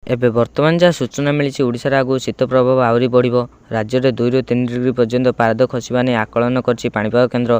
ଏବେ ବର୍ତ୍ତମାନ ଯାହା ସୂଚନା ମିଳିଛି ଓଡ଼ିଶାରେ ଆଗକୁ ଶୀତ ପ୍ରଭାବ ଆହୁରି ବଢ଼ିବ। ରାଜ୍ୟରେ 2 ରୁ 3 ଡିଗ୍ରୀ ପର୍ଯ୍ୟନ୍ତ ପାରଦ ଖସିବା ନେଇ ଆକଳନ କରିଛି ପାଣିପାଗ କେନ୍ଦ୍ର।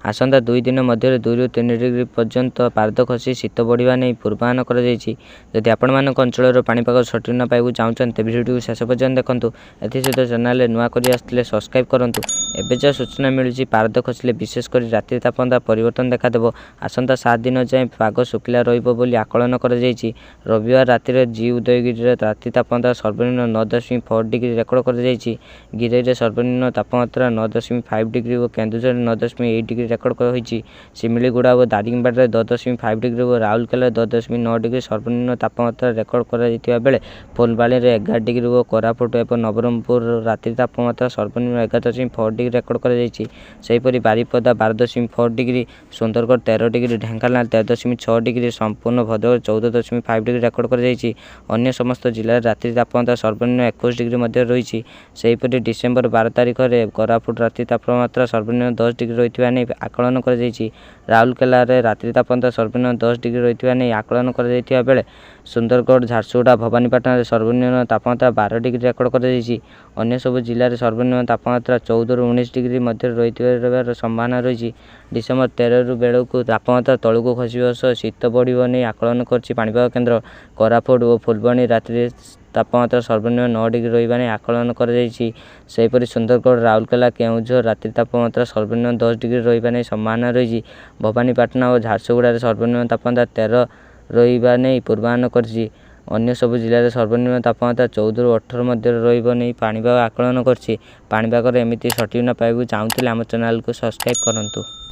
ଆସନ୍ତା 2 ଦିନ ମଧ୍ୟରେ 2 ରୁ 3 ଡିଗ୍ରୀ ପର୍ଯ୍ୟନ୍ତ ପାରଦ ଖସି ଶୀତ ବଢ଼ିବା ନେଇ ପୂର୍ବାନୁମାନ କରାଯାଇଛି। ଯଦି ଆପଣମାନଙ୍କ ଅଞ୍ଚଳର ପାଣିପାଗ ସଠିକ ପାଇବାକୁ ଚାହୁଁଛନ୍ତି ତେବେ ଭିଡ଼ିଓକୁ ଶେଷ ପର୍ଯ୍ୟନ୍ତ ଦେଖନ୍ତୁ। ଏଥିସହିତ ଚ୍ୟାନେଲରେ ନୂଆ କରି ଆସିଥିଲେ ସବସ୍କ୍ରାଇବ୍ କରନ୍ତୁ। ଏବେ ଯାହା ସୂଚନା ମିଳୁଛି ପାରଦ ଖସିଲେ ବିଶେଷ କରି ରାତ୍ରି ତାପମାତ୍ରା ପରିବର୍ତ୍ତନ ଦେଖାଦେବ। ଆସନ୍ତା 7 ଦିନ ଯାଏଁ ପାଗ ଶୁଖିଲା ରହିବ ବୋଲି ଆକଳନ କରାଯାଇଛି। ରବିବାର ରାତିରେ ଉଦୟଗିରିରେ ରାତ୍ରି ତାପମାତ୍ରା ସର୍ବନିମ୍ନ 9.4 ଡିଗ୍ରୀ ରେକର୍ଡ କରାଯାଇଛି। ଗିରିରେ ସର୍ବନିମ୍ନ ତାପମାତ୍ରା 9.5 ଡିଗ୍ରୀ ଓ କେନ୍ଦୁଝରରେ 9.8 ଡିଗ୍ରୀ ରେକର୍ଡ ହୋଇଛି। ଶିମିଳିଗୁଡ଼ା ଓ ଦାରିଙ୍ଗବାଡ଼ିରେ 10.5 ଡିଗ୍ରୀ ଓ ରାଉରକେଲାରେ 10.9 ଡିଗ୍ରୀ ସର୍ବନିମ୍ନ ତାପମାତ୍ରା ରେକର୍ଡ କରାଯାଇଥିବା ବେଳେ ଫୁଲବାଣୀରେ 11 ଡିଗ୍ରୀ ଓ କୋରାପୁଟ ଏବଂ ନବରଙ୍ଗପୁରର ରାତ୍ରି ତାପମାତ୍ରା ସର୍ବନିମ୍ନ 11.4 ଡିଗ୍ରୀ ରେକର୍ଡ କରାଯାଇଛି। ସେହିପରି Baripada 12.4 degree, Sundargarh 13 degree, Dhenkanal 13.6 degree, ସମ୍ପୂର୍ଣ୍ଣ ଭଦ୍ରକ 14.5 ଡିଗ୍ରୀ ରେକର୍ଡ କରାଯାଇଛି। ଅନ୍ୟ ସମସ୍ତ ଜିଲ୍ଲାରେ ରାତ୍ରି ତାପମାତ୍ରା ସର୍ବନିମ୍ନ 21 ଡିଗ୍ରୀ ମଧ୍ୟରେ ରହିଛି। ସେହିପରି ଡିସେମ୍ବର 12 ତାରିଖରେ କୋରାପୁଟ ରାତ୍ରି ତାପମାତ୍ରା ସର୍ବନିମ୍ନ 10 ଡିଗ୍ରୀ ରହିଥିବା ନେଇ ଆକଳନ କରାଯାଇଛି। ରାଉରକେଲାରେ ରାତ୍ରି ତାପମାତ୍ରା ସର୍ବନିମ୍ନ 10 ଡିଗ୍ରୀ ରହିଥିବା ନେଇ ଆକଳନ କରାଯାଇଥିବା ବେଳେ ସୁନ୍ଦରଗଡ଼, ଝାରସୁଗୁଡ଼ା, ଭବାନୀପାଟଣାରେ ସର୍ବନିମ୍ନ ତାପମାତ୍ରା 12 ଡିଗ୍ରୀ ରେକର୍ଡ କରାଯାଇଛି। ଅନ୍ୟ ସବୁ ଜିଲ୍ଲାରେ ସର୍ବନିମ୍ନ ତାପମାତ୍ରା 14 ରୁ 19 ଡିଗ୍ରୀ ମଧ୍ୟରେ ରହିଥିବାର ସମ୍ଭାବନା ରହିଛି। ଡିସେମ୍ବର 13 ବେଳକୁ ତାପମାତ୍ରା ତଳକୁ ଖସିବା ସହ ଶୀତ ବଢ଼ିବ ନେଇ ଆକଳନ କରିଛି ପାଣିପାଗ କେନ୍ଦ୍ର। କୋରାପୁଟ ଓ ଫୁଲବାଣୀ ରାତ୍ରି ତାପମାତ୍ରା ସର୍ବନିମ୍ନ 9 ଡିଗ୍ରୀ ରହିବା ନେଇ ଆକଳନ କରାଯାଇଛି। ସେହିପରି ସୁନ୍ଦରଗଡ଼, ରାଉରକେଲା, କେଉଁଝର ରାତ୍ରି ତାପମାତ୍ରା ସର୍ବନିମ୍ନ 10 ଡିଗ୍ରୀ ରହିବା ନେଇ ସମ୍ଭାବନା ରହିଛି। ଭବାନୀପାଟଣା ଓ ଝାରସୁଗୁଡ଼ାରେ ସର୍ବନିମ୍ନ ତାପମାତ୍ରା 13 ରହିବା ନେଇ ପୂର୍ବାନୁମାନ କରିଛି। ଅନ୍ୟ ସବୁ ଜିଲ୍ଲାରେ ସର୍ବନିମ୍ନ ତାପମାତ୍ରା 14 ରୁ 18 ମଧ୍ୟରେ ରହିବ ନେଇ ପାଣିପାଗ ଆକଳନ କରିଛି। ପାଣିପାଗର ଏମିତି ସଠିକ ପାଇବାକୁ ଚାହୁଁଥିଲେ ଆମ ଚ୍ୟାନେଲକୁ ସବସ୍କ୍ରାଇବ୍ କରନ୍ତୁ।